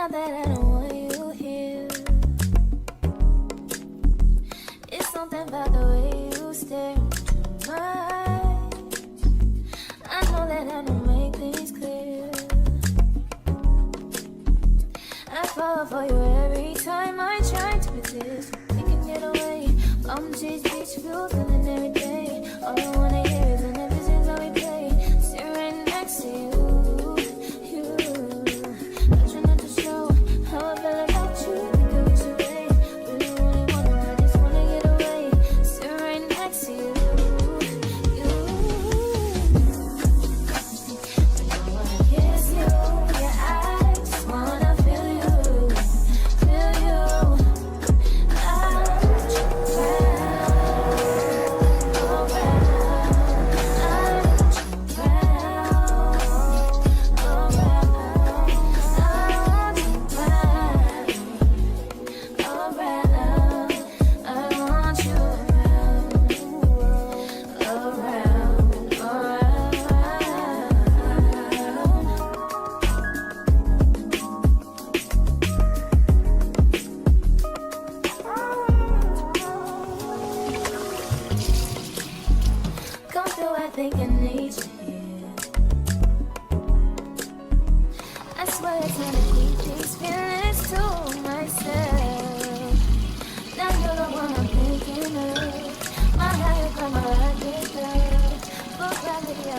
Now that I don't want you here, it's something about the way you stare into my eyes. I know that I don't make things clear. I fall for you every time I try to resist. We can get away. I'm chase beach views feeling every day. All I wanna hear is an episode that we play. Sit right next to you. I try not to show how I feel about you. Think I wish away. Really wanna, I just wanna get away. Sit right next to you. You. I don't wanna kiss you. Yeah, I just wanna feel you. Feel you. I want you around, around. I want you around, around. I want you around, around. I want you around, come through, I think I need you here. I swear it's gonna keep these feelings to myself. Now you're the one I'm thinking of. My higher from my rocket love. Full gravity,